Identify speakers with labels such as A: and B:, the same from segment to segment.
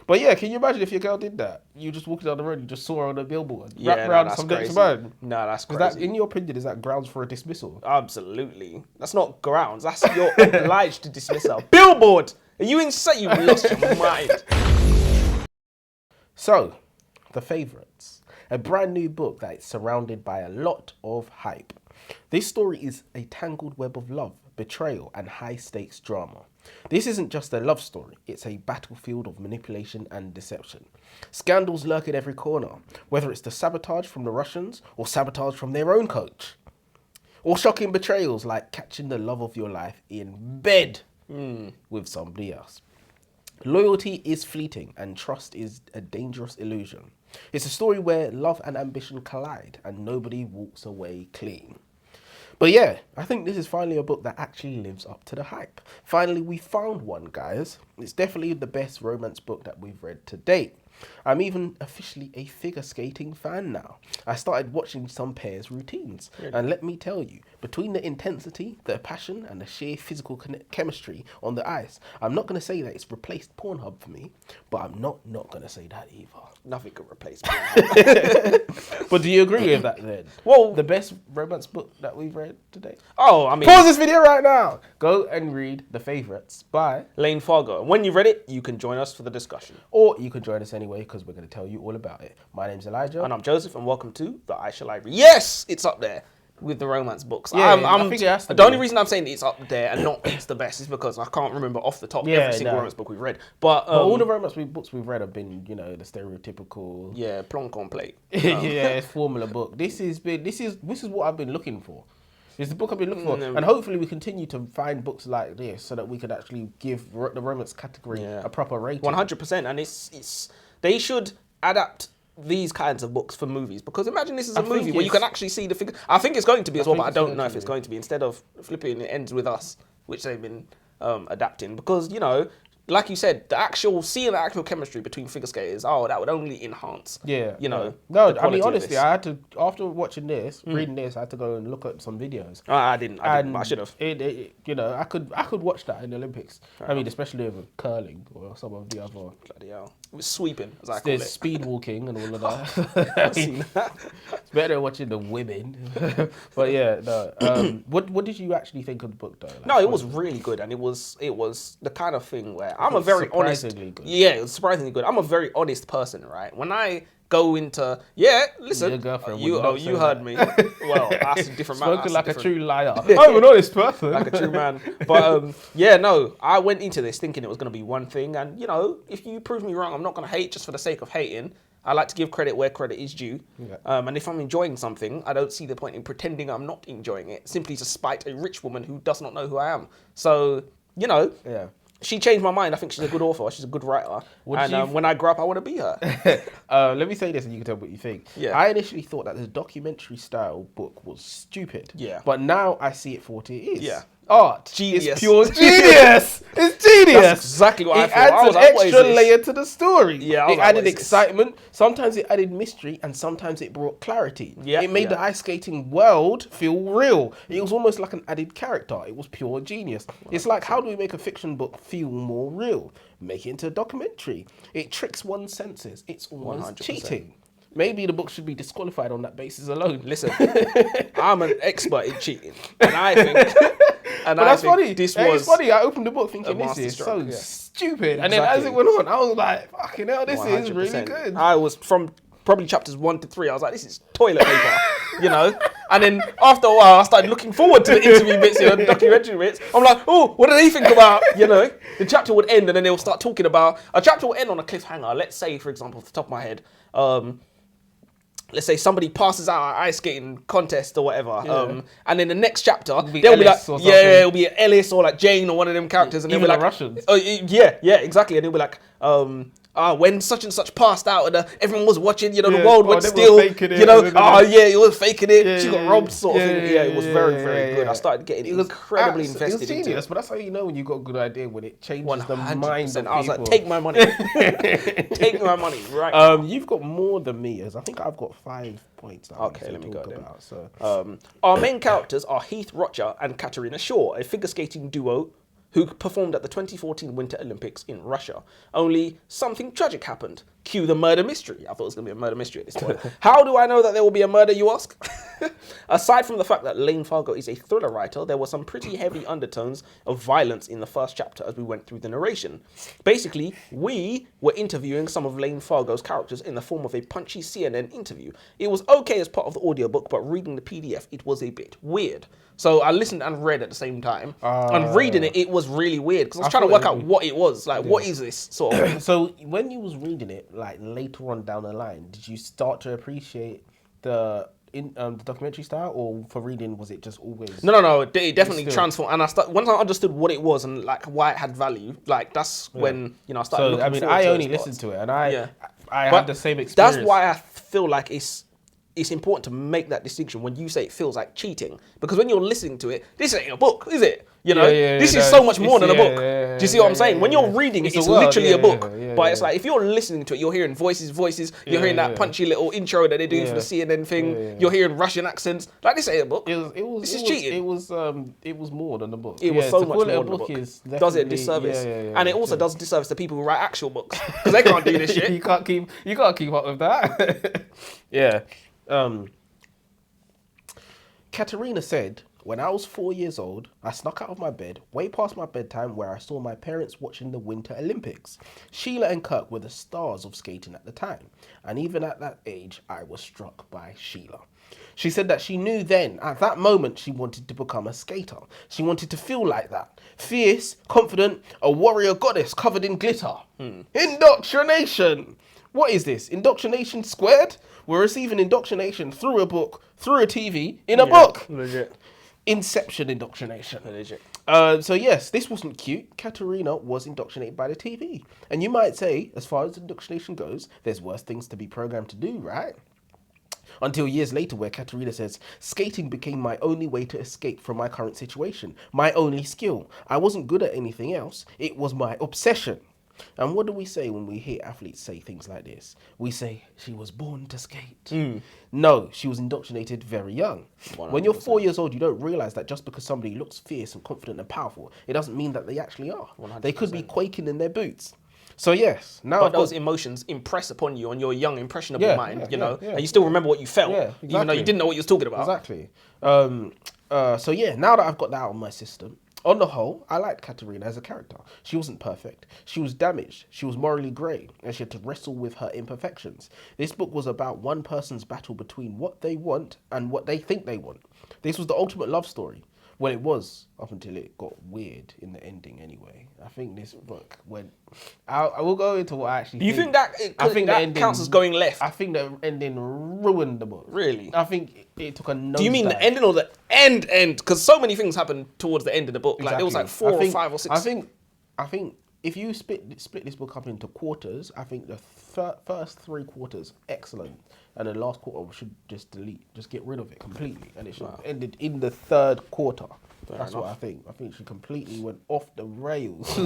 A: But yeah, can you imagine if your girl did that? You just walking down the road, you just saw her on a billboard.
B: Yeah,
A: wrap
B: no,
A: around
B: that's
A: some next
B: crazy.
A: man.
B: No, that's
A: Is
B: crazy.
A: that, in your opinion, is that grounds for a dismissal?
B: Absolutely. That's not grounds. That's you're obliged to dismiss her. Billboard! Are you insane? You lost your mind.
A: So, The Favourites, a brand new book that is surrounded by a lot of hype. This story is a tangled web of love, betrayal, and high-stakes drama. This isn't just a love story, it's a battlefield of manipulation and deception. Scandals lurk in every corner, whether it's the sabotage from the Russians or sabotage from their own coach. Or shocking betrayals like catching the love of your life in bed with somebody else. Loyalty is fleeting and trust is a dangerous illusion. It's a story where love and ambition collide and nobody walks away clean. But yeah, I think this is finally a book that actually lives up to the hype. Finally, we found one, guys. It's definitely the best romance book that we've read to date. I'm even officially a figure skating fan now. I started watching some pairs' routines. And let me tell you, between the intensity, the passion, and the sheer physical chemistry on the ice, I'm not going to say that it's replaced Pornhub for me, but I'm not going to say that either.
B: Nothing could replace Pornhub.
A: But do you agree with that then?
B: Well,
A: the best romance book that we've read today?
B: Oh, I mean...
A: Pause this video right now! Go and read The Favourites by
B: Layne Fargo. And when you've read it, you can join us for the discussion.
A: Or you can join us anyway, because we're going to tell you all about it. My name's Elijah.
B: And I'm Joseph, and welcome to the Aisha Library. Yes, it's up there with the romance books.
A: Yeah, I think it has to
B: the
A: be.
B: only reason I'm saying it's up there and not it's the best is because I can't remember off the top every single romance book we've read. But
A: all the romance books we've read have been, the stereotypical.
B: Yeah, plonk on plate.
A: Yeah, formula book. This is what I've been looking for. It's the book I've been looking for, and hopefully we continue to find books like this so that we can actually give the romance category a proper rating.
B: 100%, and it's they should adapt these kinds of books for movies, because imagine this is a movie where you can actually see the figure. I think it's going to be as well, but I don't know if it's going to be. Instead of flipping, it ends with us, which they've been adapting, because like you said, seeing the actual chemistry between figure skaters, that would only enhance.
A: Yeah.
B: No,
A: I mean, honestly, I had to, after watching this, reading this, I had to go and look at some videos.
B: I didn't, but I should have.
A: I could watch that in the Olympics. I mean, especially over curling or some of the other.
B: Bloody hell. It was sweeping, as I call
A: There's
B: it.
A: speed walking and all of that. I've seen that. It's better than watching the women. But yeah, no. What did you actually think of the book though?
B: No, it was really good, and it was the kind of thing where I'm a very honest.
A: Good.
B: Yeah, it was surprisingly good. I'm a very honest person, right? When I go into listen,
A: your girlfriend
B: you heard me. Well, that's a different matter.
A: Spoken like a true liar. I'm an honest person,
B: like a true man. But I went into this thinking it was going to be one thing, and if you prove me wrong, I'm not going to hate just for the sake of hating. I like to give credit where credit is due. Yeah. And if I'm enjoying something, I don't see the point in pretending I'm not enjoying it simply to spite a rich woman who does not know who I am. So
A: yeah.
B: She changed my mind. I think she's a good author. She's a good writer. When I grow up, I want to be her.
A: Let me say this and you can tell me what you think.
B: Yeah.
A: I initially thought that the documentary style book was stupid.
B: Yeah.
A: But now I see it for what it is.
B: Yeah.
A: Art.
B: Genius.
A: It's pure genius. It's genius.
B: That's exactly what I thought.
A: It adds an extra layer to the story.
B: Yeah,
A: it added excitement. Sometimes it added mystery, and sometimes it brought clarity.
B: Yeah,
A: it made the ice skating world feel real. It was almost like an added character. It was pure genius. It's like, how do we make a fiction book feel more real? Make it into a documentary. It tricks one's senses. It's almost 100%. Cheating. Maybe the book should be disqualified on that basis alone.
B: Listen, I'm an expert in cheating, and I think.
A: But that's funny. It's funny. I opened the book thinking this is so stupid, and then as it went on, I was like, "Fucking hell, this 100%. Is really good."
B: I was from probably chapters 1 to 3. I was like, "This is toilet paper," And then after a while, I started looking forward to the interview bits, the documentary bits. I'm like, "Oh, what do they think about?" The chapter would end, and then they'll start talking about a chapter will end on a cliffhanger. Let's say, for example, off the top of my head. Let's say somebody passes out an ice skating contest or whatever, and in the next chapter they'll be like, it'll be Ellis or like Jane or one of them characters, and they'll be like,
A: Russians.
B: Yeah, exactly, and they'll be like, when such and such passed out and everyone was watching, the world went still, he was faking it, she got robbed sort of thing. Yeah, it was very, very good. I started getting incredibly invested into it.
A: It was genius, but that's how you know when you've got a good idea, when it changes the mind of people.
B: I was like, take my money. Take my money right now.
A: You've got more than me, as I think I've got 5 points.
B: Okay, let me go then. Our main characters are Heath Rocher and Katerina Shaw, a figure skating duo who performed at the 2014 Winter Olympics in Russia. Only something tragic happened. Cue the murder mystery. I thought it was going to be a murder mystery at this point. How do I know that there will be a murder, you ask? Aside from the fact that Layne Fargo is a thriller writer, there were some pretty heavy undertones of violence in the first chapter as we went through the narration. Basically, we were interviewing some of Layne Fargo's characters in the form of a punchy CNN interview. It was okay as part of the audiobook, but reading the PDF, it was a bit weird. So I listened and read at the same time. And reading it, it was really weird because I was trying to work out what it was. Like, what is this sort of thing?
A: So when you was reading it, like later on down the line, did you start to appreciate the documentary style, or for reading was it just always?
B: No. It definitely transformed. And once I understood what it was and like why it had value, like that's when I started.
A: So
B: looking
A: I mean,
B: forward
A: I
B: to
A: only
B: those
A: listened
B: parts.
A: to it, and I had the same experience.
B: That's why I feel like it's important to make that distinction when you say it feels like cheating, because when you're listening to it, this ain't a book, is it? This is so much more than a book. Do you see what I'm saying? When you're reading it, it's literally a book. But it's like if you're listening to it, you're hearing voices. You're hearing that punchy little intro that they do for the CNN thing. You're hearing Russian accents. Like, this ain't a book. This is cheating.
A: It was more than a book.
B: It was so much more than a book. Does it a disservice, and it also does a disservice to people who write actual books because they can't do this shit.
A: You can't keep up with that. Yeah. Katerina said, when I was 4 years old, I snuck out of my bed way past my bedtime where I saw my parents watching the Winter Olympics. Sheila and Kirk were the stars of skating at the time, and even at that age, I was struck by Sheila. She said that she knew then, at that moment, she wanted to become a skater. She wanted to feel like that. Fierce, confident, a warrior goddess covered in glitter. Indoctrination! What is this? Indoctrination squared? We're receiving indoctrination through a book, through a TV, in a book.
B: Legit.
A: Inception indoctrination.
B: Legit.
A: So yes, this wasn't cute. Katerina was indoctrinated by the TV. And you might say, as far as indoctrination goes, there's worse things to be programmed to do, right? Until years later, where Katerina says, skating became my only way to escape from my current situation, my only skill. I wasn't good at anything else. It was my obsession. And what do we say when we hear athletes say things like this? We say, she was born to skate. No, she was indoctrinated very young. 100%. When you're 4 years old, you don't realise that just because somebody looks fierce and confident and powerful, it doesn't mean that they actually are. 100%. They could be quaking in their boots. So yes, now
B: but those emotions impress upon you on your young, impressionable mind, you know, and you still remember what you felt, even though you didn't know what you was talking about.
A: Exactly. So yeah, now that I've got that out of my system, on the whole, I liked Katerina as a character. She wasn't perfect. She was damaged. She was morally grey, and she had to wrestle with her imperfections. This book was about one person's battle between what they want and what they think they want. This was the ultimate love story. Well, it was, up until it got weird in the ending anyway. I think this book went... I will go into what I actually think.
B: Do you think that, that ending counts as going left?
A: I think the ending ruined the book.
B: Really?
A: I think it took a nosedive.
B: Do you mean the ending or the end? Because so many things happened towards the end of the book. Exactly. Like, there was like 4 or 5 or 6...
A: I think if you split this book up into quarters, I think the first 3 quarters, excellent. And the last quarter should just get rid of it completely. And it should have ended in the 3rd quarter. That's what I think. I think she completely went off the rails.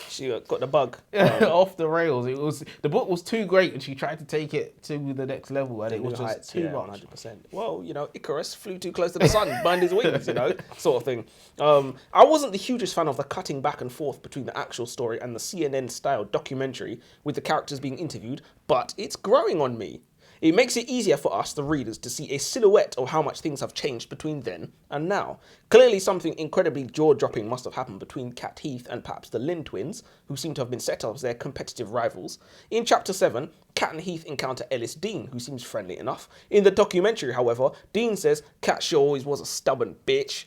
B: She got the bug.
A: Off the rails. The book was too great and she tried to take it to the next level and it was just too much.
B: 100%. Well, you know, Icarus flew too close to the sun, burned his wings, you know, sort of thing. I wasn't the hugest fan of the cutting back and forth between the actual story and the CNN-style documentary with the characters being interviewed, but it's growing on me. It makes it easier for us, the readers, to see a silhouette of how much things have changed between then and now. Clearly something incredibly jaw-dropping must have happened between Kat Heath and perhaps the Lynn twins, who seem to have been set up as their competitive rivals. In Chapter 7, Kat and Heath encounter Ellis Dean, who seems friendly enough. In the documentary, however, Dean says, Kat sure always was a stubborn bitch.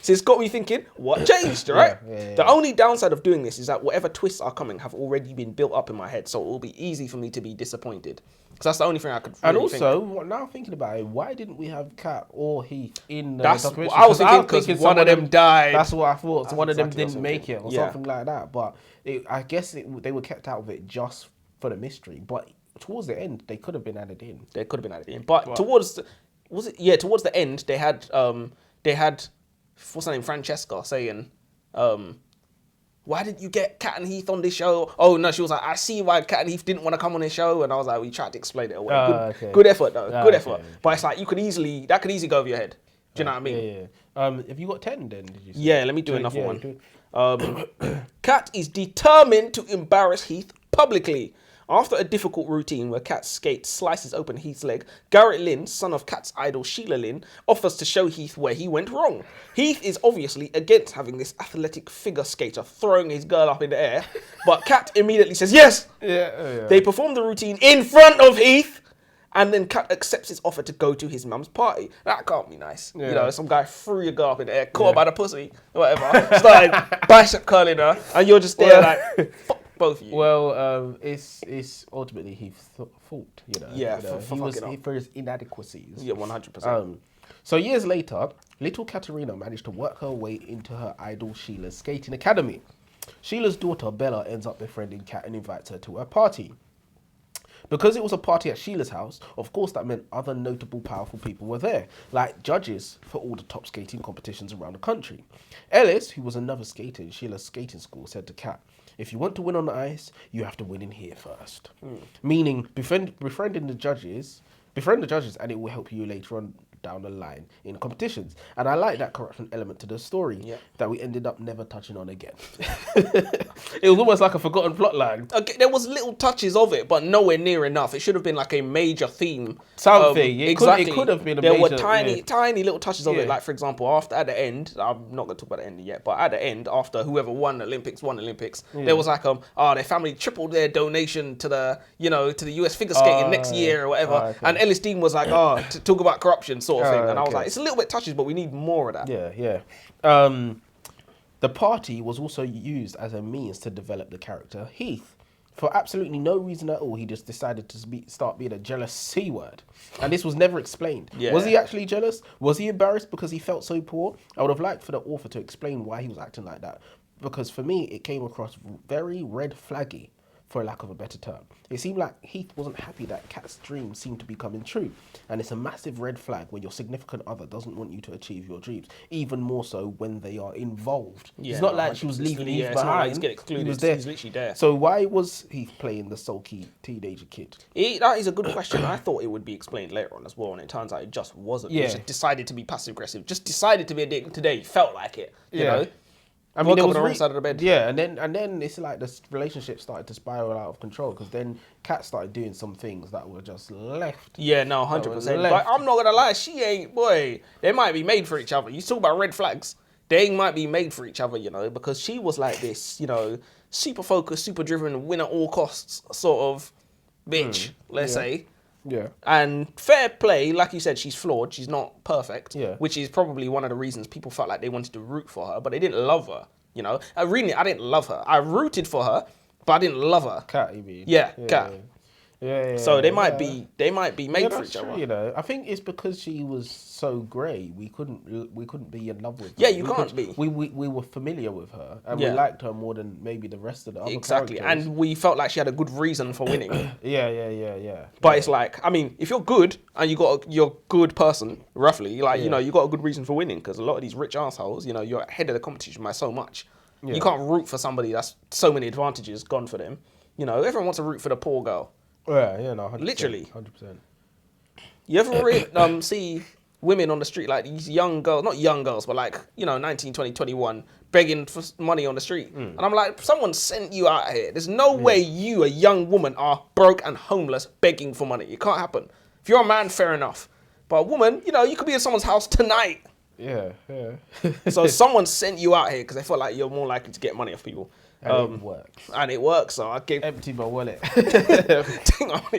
B: So it's got me thinking, what changed, right? The only downside of doing this is that whatever twists are coming have already been built up in my head, so it will be easy for me to be disappointed. Because that's the only thing I could really think.
A: Now thinking about it, why didn't we have Kat or Heath in the documentary?
B: I was thinking because one of them died.
A: That's what I thought. So one of them didn't make it or something like that. But I guess they were kept out of it just for the mystery. But towards the end, they could have been added in.
B: But towards the end, they had what's her name, Francesca, saying, why didn't you get Kat and Heath on this show? Oh no, she was like, I see why Kat and Heath didn't want to come on this show, and I was like, we tried to explain it away. Good effort though, good effort. But it's like that could easily go over your head. Do you know what I mean?
A: Have you got 10 then, did you say?
B: Yeah, let me do another
A: yeah,
B: one. Kat is determined to embarrass Heath publicly. After a difficult routine where Kat's skate slices open Heath's leg, Garrett Lynn, son of Kat's idol Sheila Lynn, offers to show Heath where he went wrong. Heath is obviously against having this athletic figure skater throwing his girl up in the air, but Kat immediately says yes. They perform the routine in front of Heath, and then Kat accepts his offer to go to his mum's party. That can't be nice. You know, some guy threw your girl up in the air, caught her by the pussy, whatever, started bicep curling her, and you're just there like, fuck both of you.
A: Well, it's ultimately Heath's fault, you know.
B: Yeah,
A: for his inadequacies.
B: Yeah, 100%.
A: So years later, little Katerina managed to work her way into her idol Sheila's skating academy. Sheila's daughter Bella ends up befriending Kat and invites her to her party. Because it was a party at Sheila's house, of course that meant other notable powerful people were there, like judges for all the top skating competitions around the country. Ellis, who was another skater in Sheila's skating school, said to Kat, "If you want to win on the ice, you have to win in here first." Meaning, befriend the judges, and it will help you later on down the line in competitions. And I like that corruption element to the story that we ended up never touching on again. It was almost like a forgotten plot line.
B: Okay, there was little touches of it, but nowhere near enough. It should have been like a major theme.
A: Something.
B: Exactly.
A: It could have been a
B: there
A: major...
B: There were tiny little touches of it. Like, for example, at the end, I'm not going to talk about the end yet, but at the end, after whoever won Olympics, there was like, their family tripled their donation to the, to the US figure skating next year or whatever. Okay. And Ellis Dean was like, to talk about corruption sort of thing. And I was like, it's a little bit touches, but we need more of that.
A: Yeah. The party was also used as a means to develop the character Heath. For absolutely no reason at all, he just decided to start being a jealous C-word. And this was never explained. Yeah. Was he actually jealous? Was he embarrassed because he felt so poor? I would have liked for the author to explain why he was acting like that. Because for me, it came across very red flaggy, for lack of a better term. It seemed like Heath wasn't happy that Kat's dreams seemed to be coming true. And it's a massive red flag when your significant other doesn't want you to achieve your dreams, even more so when they are involved. Yeah, it's not like she was leaving Heath behind. It's not like
B: he's getting excluded.
A: He was there.
B: He's literally there.
A: So why was Heath playing the sulky teenager kid?
B: That is a good question. I thought it would be explained later on as well, and it turns out it just wasn't. He just decided to be passive-aggressive. Just decided to be a dick today. He felt like it, you know?
A: I mean,
B: on the wrong side of the bed.
A: Yeah, and then it's like this relationship started to spiral out of control because then Kat started doing some things that were just left.
B: Yeah, no, 100%. But I'm not gonna lie, she ain't. Boy, they might be made for each other. You talk about red flags. They might be made for each other, because she was like this, super focused, super driven, win at all costs sort of bitch. Let's say.
A: Yeah. And
B: fair play, like you said, she's flawed. She's not perfect.
A: Yeah.
B: Which is probably one of the reasons people felt like they wanted to root for her, but they didn't love her. I didn't love her. I rooted for her, but I didn't love her.
A: Kat, you mean?
B: Yeah, Kat.
A: Yeah.
B: So they might be made for each other.
A: I think it's because she was so grey. We couldn't be in love with her.
B: Yeah, you can't be.
A: We were familiar with her and we liked her more than maybe the rest of the other
B: characters. And we felt like she had a good reason for winning.
A: Yeah.
B: But it's like, I mean, if you're good and you're a good person, roughly, you got a good reason for winning because a lot of these rich assholes, you're ahead of the competition by so much. Yeah. You can't root for somebody that's so many advantages gone for them. Everyone wants to root for the poor girl.
A: Yeah, no, 100%,
B: literally,
A: 100%.
B: You ever see women on the street, like these young girls, not young girls, but like 19, 20, 21, begging for money on the street, and I'm like, someone sent you out here. There's no way you, a young woman, are broke and homeless begging for money. It can't happen. If you're a man, fair enough, but a woman, you could be in someone's house tonight.
A: Yeah.
B: So someone sent you out here because they felt like you're more likely to get money off people.
A: And it works.
B: And it works, so I gave...
A: Empty my wallet.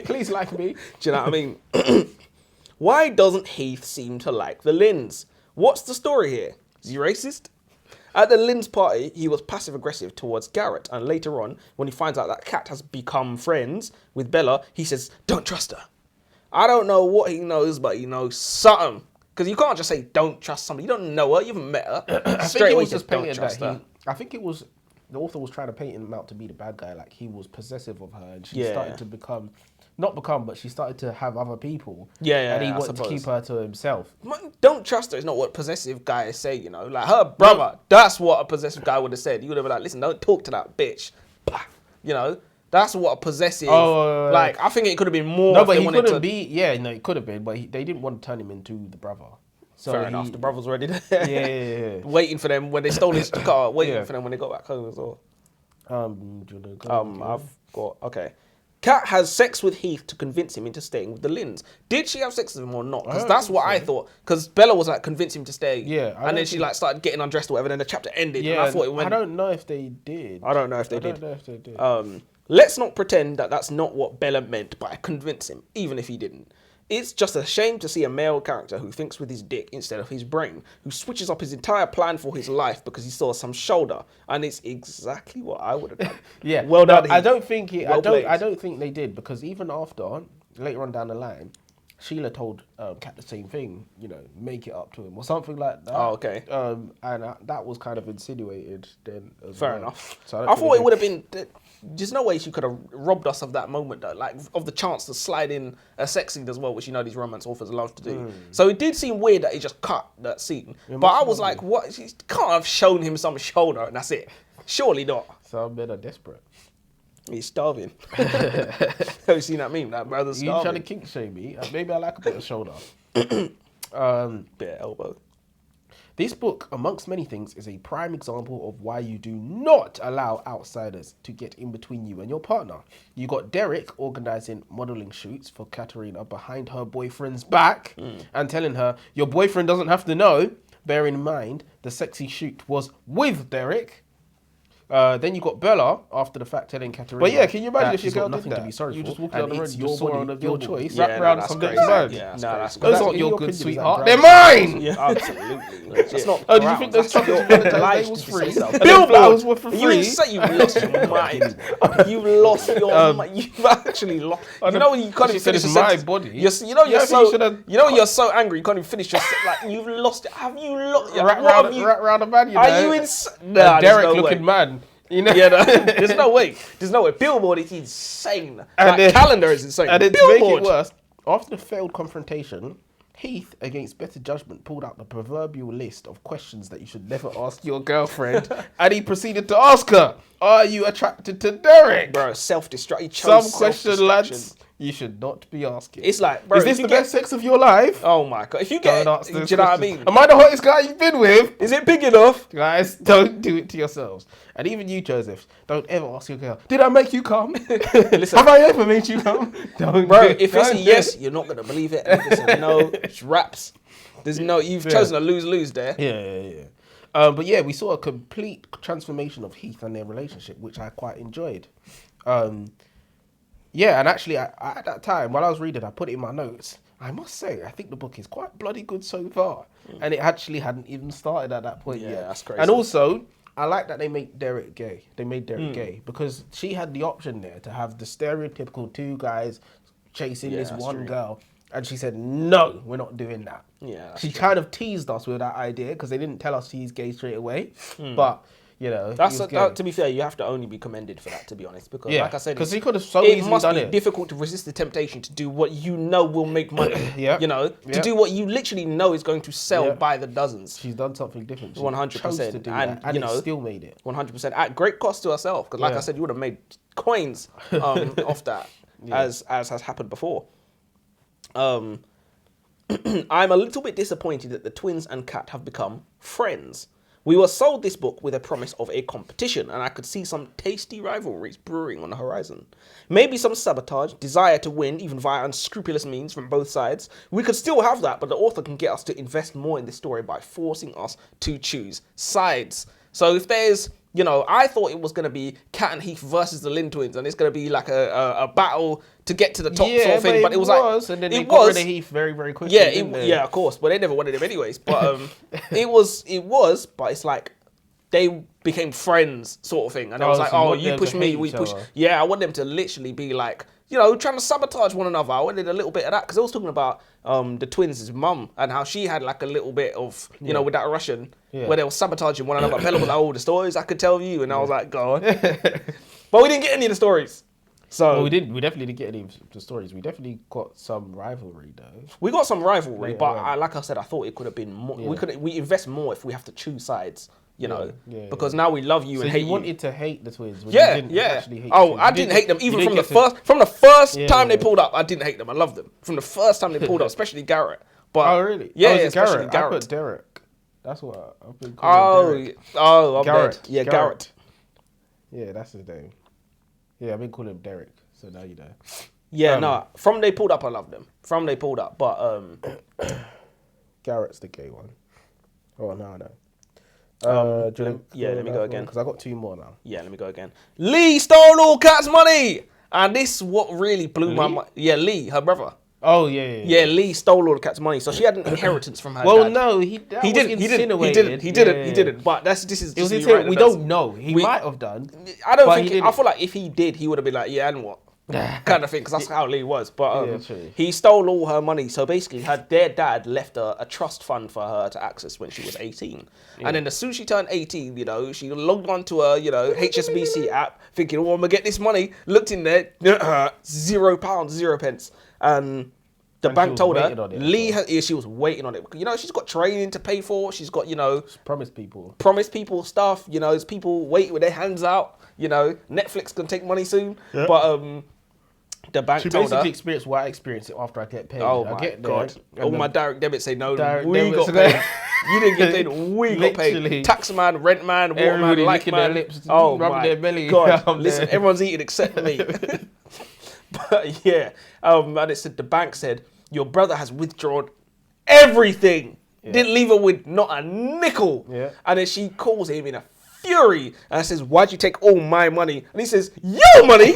A: Please like me.
B: Do you know what I mean? Why doesn't Heath seem to like the Lynns? What's the story here? Is he racist? At the Lynn's party, he was passive-aggressive towards Garrett, and later on, when he finds out that Kat has become friends with Bella, he says, don't trust her. I don't know what he knows, but he knows something. Because you can't just say, don't trust somebody. You don't know her, you haven't met her. Straight away, just don't trust her.
A: I think it was... The author was trying to paint him out to be the bad guy, like he was possessive of her, and she started to she started to have other people. And he wanted to keep her to himself.
B: Don't trust her is not what possessive guys say, Like her brother, that's what a possessive guy would have said. He would have been like, listen, don't talk to that bitch. That's what a possessive, I think it could have been more.
A: No, but he couldn't be, it could have been, but they didn't want to turn him into the brother. So
B: Fair enough. The brother was already there.
A: Yeah.
B: Waiting for them when they stole his car. Waiting for them when they got back home as well.
A: Do you wanna go?
B: I've got okay. Kat has sex with Heath to convince him into staying with the Lynns. Did she have sex with him or not? Because that's what I thought. Because Bella was like convince him to stay.
A: Yeah,
B: and then she like started getting undressed or whatever. Then the chapter ended. Yeah, and I thought it went.
A: I don't know if they did.
B: I don't know if they did. Let's not pretend that that's not what Bella meant by convince him, even if he didn't. It's just a shame to see a male character who thinks with his dick instead of his brain, who switches up his entire plan for his life because he saw some shoulder, and it's exactly what I would have done.
A: Yeah,
B: well done.
A: I don't think
B: Well played.
A: I don't think they did, because even after later on down the line, Sheila told Kat the same thing. You know, make it up to him or something like that.
B: Oh, okay.
A: And that was kind of insinuated then.
B: Fair enough.
A: So
B: I thought it would have been. There's no way she could have robbed us of that moment, though, like of the chance to slide in a sex scene as well, which you know these romance authors love to do. So it did seem weird that he just cut that scene. But I was like, what? She can't have shown him some shoulder and that's it. Surely not.
A: Some men are desperate.
B: He's starving. Have you seen that meme? That brother's starving.
A: You trying to kink shame me? Maybe I like a bit of shoulder.
B: Bit of elbow.
A: This book, amongst many things, is a prime example of why you do not allow outsiders to get in between you and your partner. You got Derek organising modelling shoots for Katerina behind her boyfriend's back and telling her, your boyfriend doesn't have to know, bearing in mind the sexy shoot was with Derek. Then you got Bella after the fact telling Katerina.
C: But yeah, can you imagine if your
A: she's got
C: girl
A: nothing
C: did
A: to
C: that?
A: be sorry
C: You
A: for,
C: just walked
A: and
C: down the road,
A: it's
C: you
A: your
C: just saw
A: body,
C: one of
A: your
C: your
A: choice.
C: wrap
B: Yeah,
C: round
B: no,
C: some
B: that's
C: bitch's
B: crazy.
C: mind.
B: Yeah, that's
A: Nah,
B: crazy.
C: Those
A: That-
C: aren't
A: in
C: your
A: your
C: kids,
A: opinion, is
C: sweetheart.
A: that
C: They're
A: brand?
C: mine!
B: Yeah, absolutely. That's not
C: Oh, did you think those
B: grounds.
C: chocolates
B: That's
C: Valentine's Day
B: obliged
C: was
B: to
C: free?
B: say so.
C: And the flowers were for
B: You
C: free?
B: say you've lost your mind. You've lost your mind. You've actually lost. You know when you can't
C: She
B: even
C: said
B: finish
C: it's
B: a
C: my
B: sentence.
C: body.
B: You know
C: Yeah, I
B: you're
C: think you
B: so.
C: should've-
B: You know you're so angry. You can't even finish your like you've lost it. Have you lost?
C: Rat
B: What have you?
C: round the man, you know.
B: Are you insane?
C: A
B: Nah,
C: Derek
B: there's no
C: looking
B: way.
C: man. You know?
B: Yeah, no, there's no way. There's no way. Billboard is insane.
A: And
B: That
A: then-
B: calendar is insane.
A: And then to make
B: Billboard.
A: it worse, after the failed confrontation, Heath, against better judgment, pulled out the proverbial list of questions that you should never ask your girlfriend, and he proceeded to ask her, "Are you attracted to Derek?"
B: Bro, self-destruct.
A: Some question, lads, you should not be asking.
B: It's like, bro,
A: is this the best sex of your life?
B: Oh my god! If you get,
A: Don't ask
B: do you know
A: those
B: what I
A: questions.
B: mean?
A: Am I the hottest guy you've been with?
B: Is it big enough?
A: Guys, don't do it to yourselves. And even you, Joseph, don't ever ask your girl, "Did I make you come? Have I ever made you come?" Don't
B: Bro,
A: do it.
B: if it's a
A: Don't do
B: yes,
A: it.
B: you're not gonna believe it. And if it's a no, it's raps. There's no. You've chosen a lose-lose there.
A: Yeah. But yeah, we saw a complete transformation of Heath and their relationship, which I quite enjoyed. Yeah, and actually, I, at that time, while I was reading, I put it in my notes. I must say, I think the book is quite bloody good so far. And it actually hadn't even started at that point
B: Yeah,
A: yet.
B: that's crazy.
A: And also, I like that they made Derek gay. They made Derek gay because she had the option there to have the stereotypical two guys chasing this
B: that's
A: one
B: true.
A: girl. And she said, "No, we're not doing that."
B: Yeah, that's
A: She
B: true.
A: kind of teased us with that idea because they didn't tell us he's gay straight away. But, you know,
B: That's
A: he was gay.
B: to be fair, you have to only be commended for that, to be honest, because
A: Yeah,
B: like I said,
A: 'cause
B: it's-
A: he could have so
B: it
A: easily
B: must
A: done
B: be
A: it.
B: difficult to resist the temptation to do what you know will make money.
A: Yeah.
B: You know, to
A: Yeah.
B: do what you literally know is going to sell
A: Yeah.
B: by the dozens.
A: She's done something different. She
B: 100%,
A: chose to do
B: and,
A: that, and
B: you
A: it
B: know,
A: still made it.
B: 100% at great cost to herself, because like
A: Yeah.
B: I said, you would have made coins off that, as has happened before. I'm a little bit disappointed that the twins and Kat have become friends. We were sold this book with a promise of a competition, and I could see some tasty rivalries brewing on the horizon. Maybe some sabotage, desire to win, even via unscrupulous means from both sides. We could still have that, but the author can get us to invest more in this story by forcing us to choose sides. So if there's, you know, I thought it was going to be Kat and Heath versus the Lynn twins, and it's going to be like a battle to get to the top sort of thing. But it was like,
A: and then they
B: it
A: got
B: was,
A: rid of Heath very, very quickly.
B: yeah,
A: didn't they?
B: yeah, of course. But they never wanted him anyways. But it was, but it's like they became friends sort of thing. And I was
A: Oh,
B: like,
A: so you
B: oh,
A: want
B: you
A: them
B: push
A: to
B: me,
A: hate
B: we
A: each
B: push.
A: other.
B: Yeah, I want them to literally be like, you know, trying to sabotage one another. I wanted a little bit of that because I was talking about the twins' mum and how she had like a little bit of, you know, with that Russian where they were sabotaging one another. Bella was like, oh, the stories I could tell you. And I was like, go on. But we didn't get any of the stories. So
A: Well, we definitely didn't get any of the stories. We definitely got some rivalry though.
B: we got some rivalry,
A: Yeah,
B: but
A: yeah.
B: like I said, I thought it could have been more. We invest more if we have to choose sides, you know,
A: yeah,
B: because now we love you
A: So
B: and
A: you
B: hate you.
A: wanted to hate the twins. When
B: Yeah,
A: you didn't
B: yeah.
A: actually hate the
B: Oh,
A: twins.
B: I
A: You
B: didn't hate them even
A: you
B: from the
A: didn't get to-
B: first. From the first
A: Yeah,
B: time they
A: yeah.
B: pulled up, I didn't hate them. I loved them from the first time they pulled up, especially Garrett. But
A: Oh, really?
B: Yeah,
A: oh,
B: yeah,
A: is it
B: especially
A: Garrett? I
B: Garrett.
A: put Derek. That's what I've been calling him. Derek.
B: I'm
A: Garrett.
B: dead. Yeah,
A: Garrett.
B: Garrett.
A: Yeah, that's his name. Yeah, I've been calling him Derek, so now you know.
B: Yeah, no. From They Pulled Up, I loved them. From They Pulled Up, but
A: Garrett's the gay one. Oh, no, I know.
B: let me go again.
A: Because I got 2 more now.
B: Yeah, let me go again. Lee stole all Kat's money, and this what really blew my mind. Yeah, Lee, her brother.
A: Oh, yeah.
B: Yeah, Lee stole all the Kat's money, so she had an inheritance from her
A: Well,
B: dad.
A: no, he
B: didn't. But this is.
A: It was
B: just
A: we don't know. He might have done.
B: I don't think. I feel like if he did, he would have been like, yeah, and what? Kind of thing, because that's how Lee was. But he stole all her money. So basically, their dad left a trust fund for her to access when she was 18. Yeah. And then as soon as she turned 18, she logged onto her, HSBC app, thinking, oh, I'm going to get this money. Looked in there, £0, 0 pence. And the bank told her, she was waiting on it. She's got training to pay for. She's got,
A: promised people
B: stuff. There's people waiting with their hands out. Netflix can take money soon. Yeah. But the bank told her. She
A: basically experienced what I experienced after I get paid.
B: Oh my God. All my direct debits say no, we got paid. You didn't get paid, we got paid. Tax man, rent man, water man, like
A: licking
B: man.
A: their lips,
B: oh
A: rubbing
B: my
A: their belly.
B: God. Listen, everyone's eating except me. But yeah, and it said, the bank said, your brother has withdrawn everything. Yeah. Didn't leave her with not a nickel. Yeah. And then she calls him in a fury and says, why'd you take all my money? And he says, your money?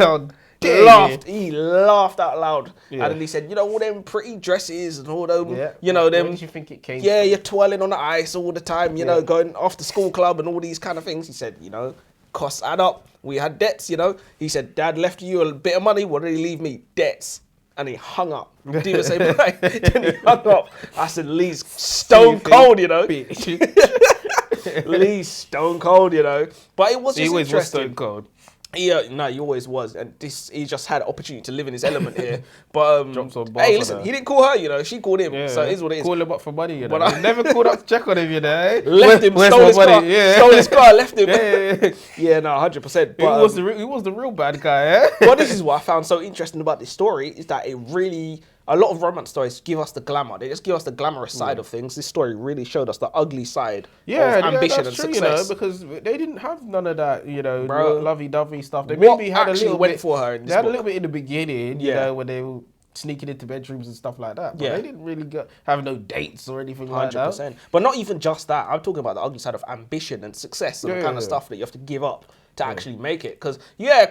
B: He laughed out loud. Yeah. And then he said, all them pretty dresses and all them, them.
A: Where did you think it came from?
B: You're twirling on the ice all the time, going off the school club and all these kind of things. He said, costs add up. We had debts, He said, Dad left you a bit of money. What did he leave me? Debts. And he hung up. Didn't even say bye. Then he hung up. I said, Lee's stone cold, Lee's stone cold, But it was just
A: interesting.
B: Was
A: stone cold.
B: Yeah, no, he always was, and he just had an opportunity to live in his element here. But hey, listen, he didn't call her, she called him. Yeah. So it is what it is.
A: Call him up for money, But I never called up to check on him,
B: Left him, stole his car, stole his car, left him. Yeah, no, 100%. But
A: he was the real bad guy.
B: But this is what I found so interesting about this story is that it really. A lot of romance stories give us the glamour. They just give us the glamorous side of things. This story really showed us the ugly side of ambition and success.
A: Because they didn't have none of that, lovey-dovey stuff. They maybe had a little bit for her. They had a little bit in the beginning, when they were sneaking into bedrooms and stuff like that. But they didn't really have no dates or anything like that. 100%.
B: But not even just that. I'm talking about the ugly side of ambition and success and the kind of stuff that you have to give up to actually make it. Because,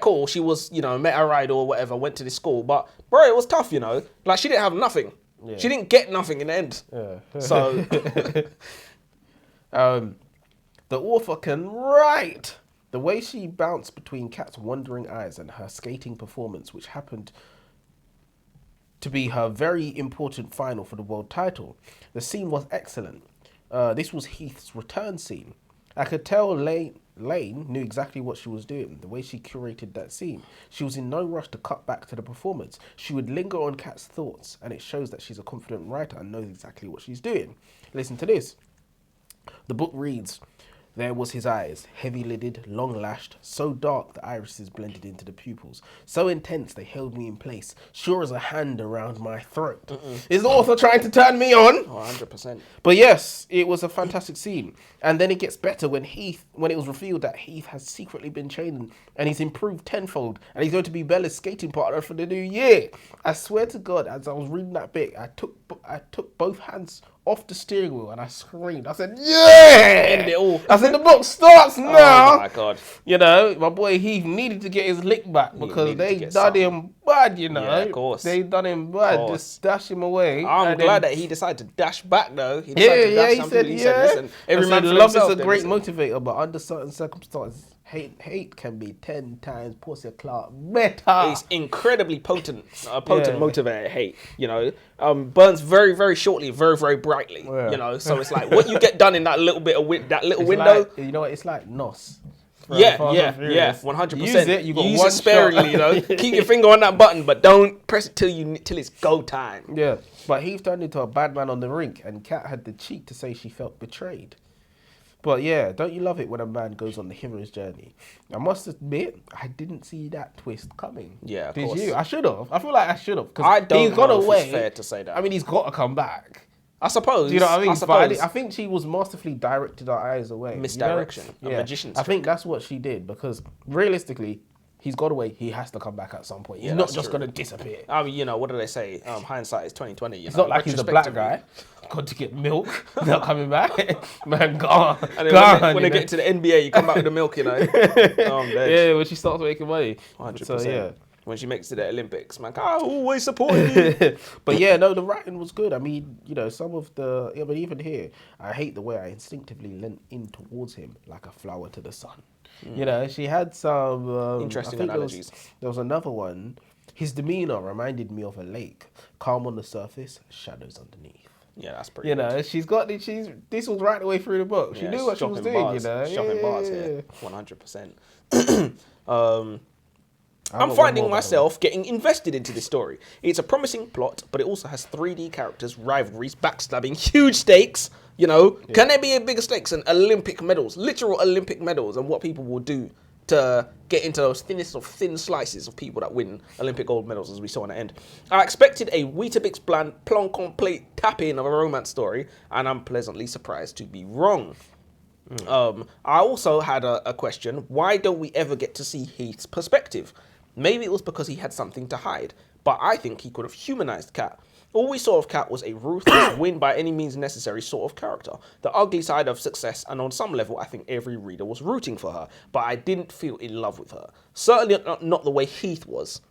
B: cool, she was, met her ride or whatever, went to this school. But, bro, it was tough, Like, she didn't have nothing. Yeah. She didn't get nothing in the end. Yeah. So.
A: The author can write. The way she bounced between Kat's wandering eyes and her skating performance, which happened to be her very important final for the world title. The scene was excellent. This was Heath's return scene. I could tell Layne knew exactly what she was doing, the way she curated that scene. She was in no rush to cut back to the performance. She would linger on Kat's thoughts, and it shows that she's a confident writer and knows exactly what she's doing. Listen to this. The book reads, there was his eyes, heavy-lidded, long-lashed, so dark the irises blended into the pupils, so intense they held me in place, sure as a hand around my throat. Is the author trying to turn me on?
B: 100%.
A: But yes, it was a fantastic scene. And then it gets better when it was revealed that Heath has secretly been training and he's improved tenfold and he's going to be Bella's skating partner for the new year. I swear to God, as I was reading that bit, I took both hands off the steering wheel and I screamed. I said, yeah!
B: End it all.
A: I said, the book starts now.
B: Oh my God.
A: My boy Heath needed to get his lick back because they done him bad, Yeah,
B: of course.
A: They done him bad, just dash him away.
B: I'm glad that he decided to dash back though.
A: He said, listen, every man for love is a great motivator, but under certain circumstances, hate can be 10 times Pussy Clark better.
B: It's incredibly potent motivator, hate, burns very, very shortly, very, very brightly, so it's like what you get done in that little bit of window.
A: Like, it's like NOS.
B: Yeah, 100%.
A: Use it,
B: use it sparingly, Keep your finger on that button, but don't press it till it's go time.
A: Yeah, but Heath turned into a bad man on the rink, and Kat had the cheek to say she felt betrayed. But yeah, don't you love it when a man goes on the hero's journey? I must admit, I didn't see that twist coming.
B: Yeah, of course.
A: Did you? I should have. I feel like I should have.
B: I don't know if it's fair to say that.
A: I mean, he's got to come back.
B: I suppose.
C: Do you know what I mean?
B: I suppose.
C: I think she was masterfully directed our eyes away.
B: Misdirection.
C: You
B: A
C: know?
B: magician's
C: I think
B: trick.
C: that's what she did because realistically, he's got away. He has to come back at some point. He's
B: Yeah,
C: not
B: that's
C: just
B: true.
C: going to disappear.
B: I mean, what do they say? Hindsight is 20/20.
C: It's not like he's a black guy. Got to get milk. Not coming back. Man, gone.
B: And then when they get to the NBA, you come back with the milk, Oh, I'm dead.
C: Yeah, when she starts making money.
B: 100%.
C: So, yeah.
B: When she makes it to the Olympics, man, I always supported you.
C: But yeah, no, the writing was good. I mean, some of but even here, I hate the way I instinctively leant in towards him like a flower to the sun. She had some
B: Interesting
C: I think
B: analogies.
C: There was another one. His demeanor reminded me of a lake, calm on the surface, shadows underneath.
B: Yeah, that's pretty good.
C: This was right the way through the book. She
B: Yeah,
C: knew what she was
B: dropping
C: doing,
B: bars, dropping bars here, 100%. I'm
C: got one
B: finding
C: more, by the
B: myself getting invested into this story. It's a promising plot, but it also has 3D characters, rivalries, backstabbing, huge stakes. Can there be a bigger stakes than Olympic medals, literal Olympic medals, and what people will do to get into those thinnest of thin slices of people that win Olympic gold medals, as we saw in the end. I expected a Weetabix bland, plon complete tap-in of a romance story, and I'm pleasantly surprised to be wrong. I also had a question. Why don't we ever get to see Heath's perspective? Maybe it was because he had something to hide, but I think he could have humanized Kat. All we saw of Kat was a ruthless, win by any means necessary sort of character. The ugly side of success, and on some level, I think every reader was rooting for her, but I didn't feel in love with her. Certainly not the way Heath was.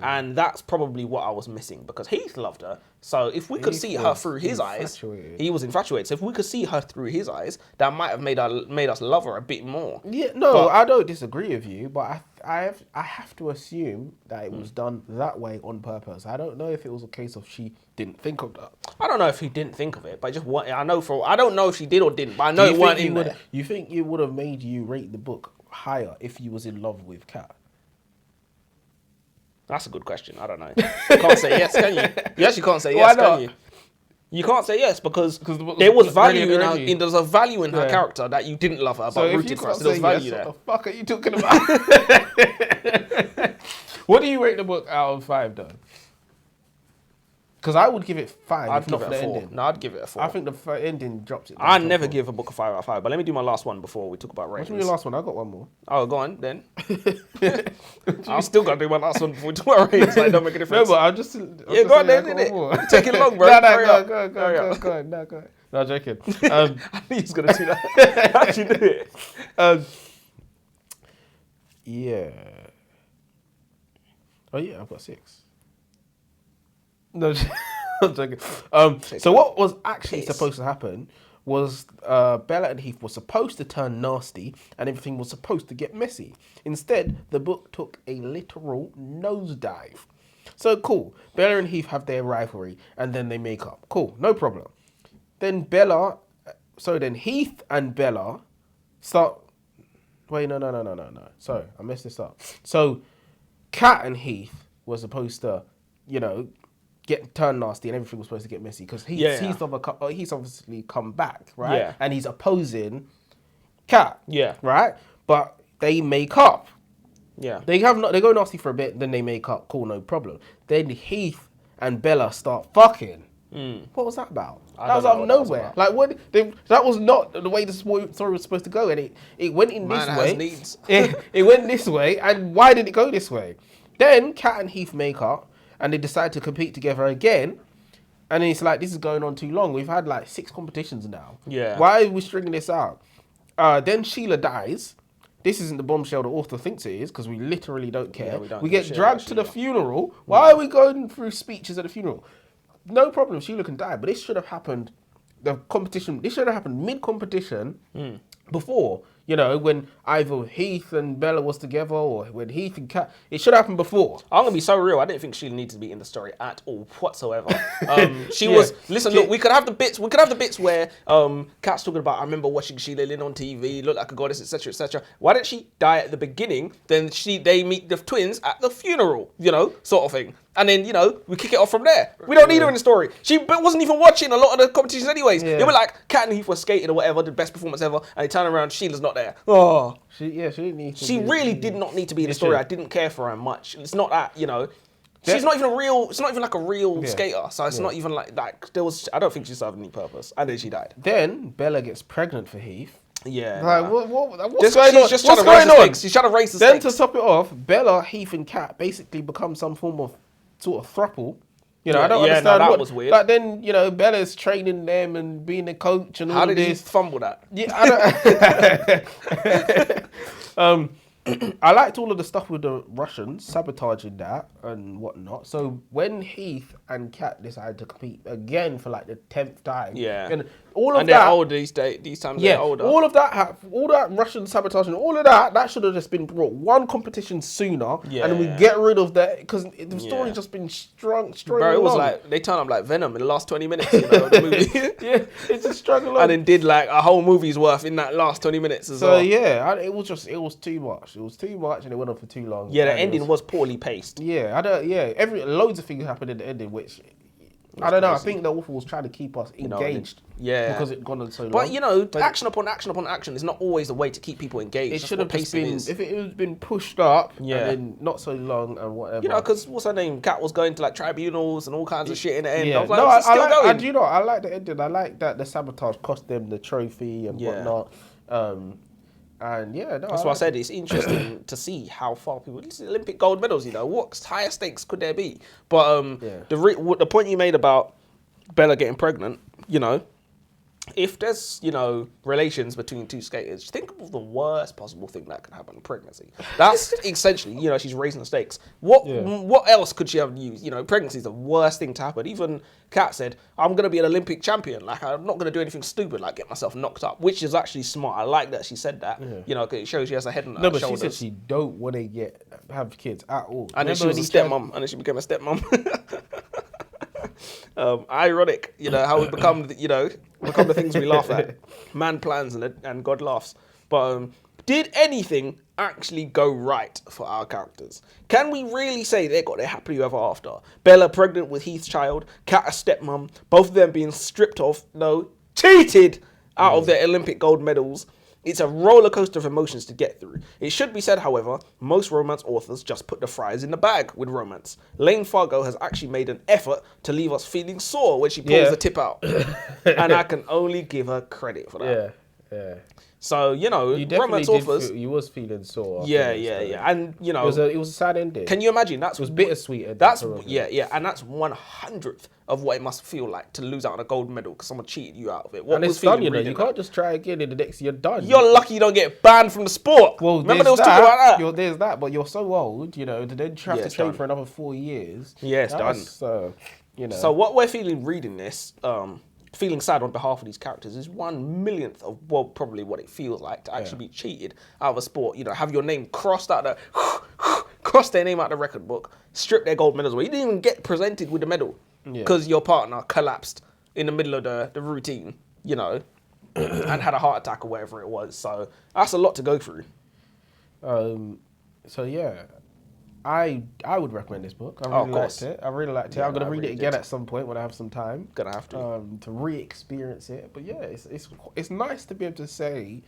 B: And that's probably what I was missing, because Heath loved her. So if we could
C: Heath
B: see her
C: was
B: through his eyes,
C: infatuated.
B: he was infatuated. So if we could see her through his eyes, that might have made us love her a bit more.
C: Yeah, no, I don't disagree with you, but I have to assume that it was done that way on purpose. I don't know if it was a case of she didn't think of that.
B: I don't know if he didn't think of it, but I don't know if she did or didn't, but I know it weren't in there.
C: You think it would have made you rate the book higher if you was in love with Kat?
B: That's a good question. I don't know. You can't say yes, can you? You actually can't say
C: Why
B: yes,
C: not?
B: can you? You can't say yes because
C: the book
B: there was
C: was
B: value
C: brilliant
B: in
C: already.
B: there was a value in her
C: Yeah.
B: character that you didn't love her,
C: So
B: but
C: if you
B: rooted for her.
C: can't
B: So there was
C: say
B: value
C: yes,
B: there.
C: what the fuck are you talking about? What do you rate the book out of 5, though? Because I would give it 5.
B: I'd
C: if not
B: give
C: for
B: it a
C: the
B: 4.
C: ending.
B: No, I'd give it a 4.
C: I think the ending drops it. down
B: I
C: to a
B: never
C: 4.
B: give a book a 5 out of 5, but let me do my last one before we talk about
C: What's
B: ratings.
C: your last one? I got one more.
B: Oh, go on then. I'm still gonna do my last one before we talk about ratings. Like, don't make a
C: No,
B: difference.
C: but I'm just.
B: Yeah, go on then, innit? Take it long, bro.
C: No,
B: Hurry up.
C: go
B: Hurry up.
C: on. No, go on. No, I'm joking.
B: I knew he was gonna do that. How'd you do it?
C: Yeah. Oh yeah, I've got 6. No, I'm joking. So what was actually
B: Piss.
C: supposed to happen was Bella and Heath were supposed to turn nasty and everything was supposed to get messy. Instead, the book took a literal nosedive. So cool. Bella and Heath have their rivalry and then they make up. Cool, no problem. Then Heath and Bella start. Wait, no. Sorry, I messed this up. So Kat and Heath were supposed to, get turned nasty and everything was supposed to get messy because he's obviously come back, right?
B: Yeah.
C: And he's opposing Kat.
B: Yeah.
C: Right? But they make up.
B: Yeah.
C: They go nasty for a bit, then they make up. Cool, no problem. Then Heath and Bella start fucking. What was that about? That was
B: don't
C: out
B: know
C: of
B: what that was
C: nowhere.
B: about.
C: Like what? That was not the way the story was supposed to go, and it went in
B: Man
C: this
B: has
C: way.
B: needs.
C: It went this way, and why did it go this way? Then Kat and Heath make up, and they decide to compete together again. And then it's like, this is going on too long. We've had like 6 competitions now.
B: Yeah.
C: Why are we stringing this out? Then Sheila dies. This isn't the bombshell the author thinks it is, because we literally don't care.
B: Yeah, we don't
C: we
B: give a
C: get
B: shit
C: dragged
B: about
C: to the
B: Sheila.
C: funeral. Why are we going through speeches at the funeral? No problem, Sheila can die, but this should have happened. This should have happened mid-competition before. When either Heath and Bella was together, or when Heath and Kat. It should have happened before.
B: I'm gonna be so real. I didn't think Sheila needed to be in the story at all whatsoever. She
C: Yeah.
B: was. Listen, look. We could have the bits. We could have the bits where Kat's talking about. I remember watching Sheila Lynn on TV. Looked like a goddess, etc., etc. Why didn't she die at the beginning? Then they meet the twins at the funeral. Sort of thing. And then we kick it off from there. We don't need her in the story. She wasn't even watching a lot of the competitions anyways.
C: Yeah.
B: They were like Kat and Heath were skating or whatever, the best performance ever, and they turn around. Sheila's not there. Oh.
C: She didn't need to
B: She
C: be-
B: really did not need to be in the story.
C: should.
B: I didn't care for her much. It's not that, She's not even a real. It's not even like a real
C: Yeah.
B: skater. So it's
C: Yeah.
B: not even like there was. I don't think she served any purpose. And then she died.
C: Then Bella gets pregnant for Heath.
B: Yeah.
C: Like,
B: nah.
C: what's going on?
B: She's just trying
C: What's
B: to raise
C: going
B: the
C: on?
B: stakes. She's trying to raise the
C: Then
B: stakes.
C: to top it off, Bella, Heath, and Kat basically become some form of sort of throuple. You know, I don't
B: Yeah, no,
C: understand
B: that
C: what
B: was weird.
C: Like then, you know, Bella's training them and being a coach and all
B: How
C: of
B: did he
C: this.
B: fumble that?
C: Yeah, I don't. I liked all of the stuff with the Russians sabotaging that and whatnot. So when Heath and Kat decided to compete again for like the 10th time,
B: Yeah.
C: and all of
B: And
C: that,
B: they're older these days. These times
C: yeah,
B: they're older.
C: all of that, all that Russian sabotaging, all of that should have just been brought one competition sooner, and then we
B: Yeah.
C: get rid of that because the story's
B: Yeah.
C: just been strung
B: Bro, it was
C: along.
B: like they turned up like Venom in the last 20 minutes, you know, of the movie.
C: Yeah, it's just strung along.
B: And then did like a whole movie's worth in that last 20 minutes as
C: So
B: well.
C: yeah, it was too much. It was too much, and it went on for too long.
B: Yeah, the
C: And it
B: ending was poorly paced.
C: Yeah, loads of things happened in the ending, which I don't know. I think the author was trying to keep us
B: know,
C: engaged.
B: yeah.
C: because it gone on so long.
B: But you know, action upon action upon action is not always the way to keep people engaged.
C: it
B: That's
C: should
B: what
C: have just
B: pacing
C: been
B: is.
C: if it had been pushed up,
B: Yeah.
C: and then not so long and whatever.
B: You know, because what's her name? Kat was going to like tribunals and all kinds of shit in the end.
C: yeah,
B: I was like,
C: no,
B: "This is still going."
C: do you know, I like the ending. I like that the sabotage cost them the trophy and
B: Yeah.
C: whatnot. And yeah, no,
B: That's why I said it's interesting to see how far people. This is Olympic gold medals, you know. What higher stakes could there be? But
C: Yeah.
B: the point you made about Bella getting pregnant, you know, if there's relations between two skaters, think of the worst possible thing that could happen: pregnancy. That's essentially, she's raising the stakes. What else could she have used? Pregnancy is the worst thing to happen. Even Kat said, "I'm gonna be an Olympic champion. Like I'm not gonna do anything stupid, like get myself knocked up," which is actually smart. I like that she said that.
C: Yeah.
B: 'Cause it shows she has a head on her
C: No, but
B: shoulders.
C: she said she don't want to have kids at all.
B: And then she was a stepmom, and then she became a stepmom. Ironic, how we become the things we laugh at. Man plans and God laughs. But did anything actually go right for our characters? Can we really say they got their happily ever after? Bella pregnant with Heath's child, Kat a stepmom, both of them being stripped of, cheated out of their Olympic gold medals. It's a roller coaster of emotions to get through. It should be said, however, most romance authors just put the fries in the bag with romance. Layne Fargo has actually made an effort to leave us feeling sore when she pulls the tip out. And I can only give her credit for that.
C: Yeah.
B: So,
C: You definitely
B: romance authors...
C: you was feeling sore.
B: Yeah. And,
C: It was a sad ending.
B: can you imagine?
C: It was bittersweet. ending,
B: That's
C: probably.
B: and that's 1/100th of what it must feel like to lose out on a gold medal because someone cheated you out of it.
C: And it's done, you can't just try again in the next year. Done.
B: You're lucky you don't get banned from the sport.
C: Well,
B: remember there was
C: there's
B: talk about that.
C: There's that, but you're so old, to then have to
B: it's
C: train
B: done.
C: for another 4 years.
B: Yeah, it's done.
C: So,
B: So what we're feeling reading this, feeling sad on behalf of these characters, is 1/1,000,000th of probably what it feels like to actually be cheated out of a sport. Have your name crossed out cross their name out the record book, strip their gold medals away. You didn't even get presented with the medal because your partner collapsed in the middle of the routine, and had a heart attack or whatever it was. So that's a lot to go through.
C: So yeah, I would recommend this book. I really liked it. I'm gonna read it again at some point when I have some time.
B: Gonna have to.
C: To re-experience it. But yeah, it's nice to be able to say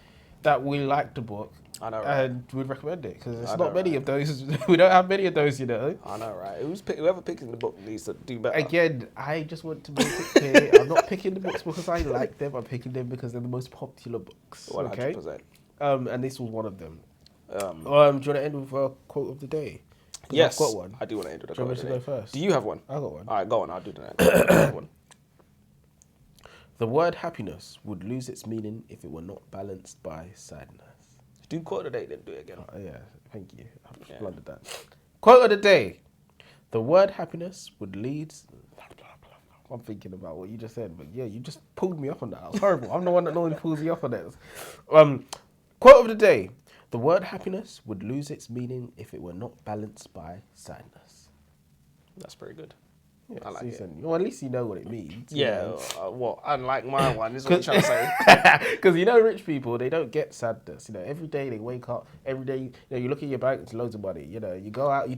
C: that we liked the book.
B: I know, right?
C: And we'd recommend it because it's not many of those. We don't have many of those,
B: I know, right? Whoever picking the book needs to do better.
C: Again, I just want to make it clear. I'm not picking the books because I like them. I'm picking them because they're the most popular books.
B: 100%.
C: Okay. And this was one of them. Do you want to end with a quote of the day?
B: Yes,
C: I've got one.
B: I do want to end with a
C: Do you
B: quote
C: want me to
B: of the
C: go
B: day.
C: first?
B: Do you have one?
C: I got one.
B: All right, go on. I'll do that. One.
C: The word happiness would lose its meaning if it were not balanced by sadness.
B: Do quote of the day, then do it again.
C: Yeah, thank you. I've blundered that. Quote of the day. The word happiness would lead... I'm thinking about what you just said, but yeah, you just pulled me off on that. That was horrible. I'm the one that normally pulls you off on that. Quote of the day. The word happiness would lose its meaning if it were not balanced by sadness.
B: That's pretty good.
C: Yeah,
B: I like it.
C: decent. Well, at least you know what it means. you
B: Yeah,
C: know.
B: what? Unlike my one, is what you're trying to say.
C: Because you know, rich people, they don't get sadness. You know, every day they wake up. Every day, you know, you look at your bank, it's loads of money. You know, you go out, you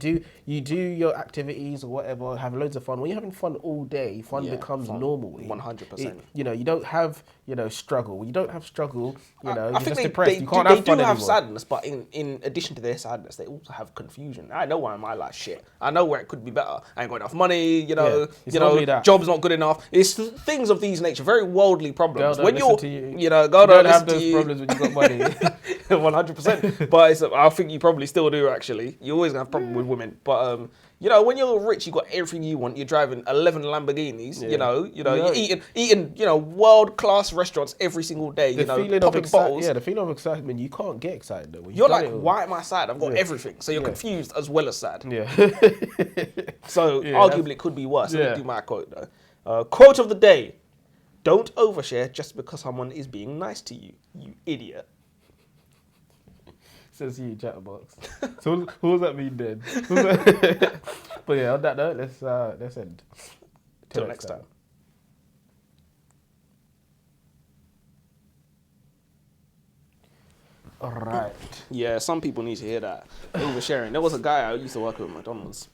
C: do your activities or whatever, have loads of fun. When you're having fun all day, fun
B: Yeah,
C: becomes
B: fun.
C: normal.
B: 100%.
C: You know, you don't have struggle. When you don't have struggle, you know,
B: I
C: you're
B: think
C: just depressed.
B: they
C: You can't
B: do,
C: have fun
B: have
C: anymore.
B: sadness, but in addition to their sadness, they also have confusion. I know why my life shit. I know where it could be better. I ain't got enough money. You know,
C: it's normally that.
B: job's not good enough. It's things of these nature, very worldly problems.
C: Girl
B: when
C: don't
B: you're,
C: listen to you.
B: girl
C: You
B: don't
C: don't have
B: listen to
C: those
B: you.
C: problems when you got money.
B: 100%. But I think you probably still do. Actually, you always gonna have problem with women. But when you're rich, you got everything you want. You're driving 11 Lamborghinis.
C: Yeah.
B: You're eating world class restaurants every single day.
C: The feeling of
B: popping bottles.
C: the feeling of excitement. You can't get excited though. When
B: You're
C: you've done
B: like,
C: it all.
B: why am I sad? I've got everything. So you're
C: Yeah.
B: confused as well as sad.
C: Yeah.
B: So
C: Yeah,
B: arguably it could be worse. Let
C: yeah.
B: me do my quote though. Quote of the day. Don't overshare just because someone is being nice to you, you idiot.
C: Says you, chatterbox. So what does that mean then? But yeah, on that note, let's end.
B: Till next time.
C: All right.
B: Yeah, some people need to hear that. Oversharing. There was a guy I used to work with at McDonald's.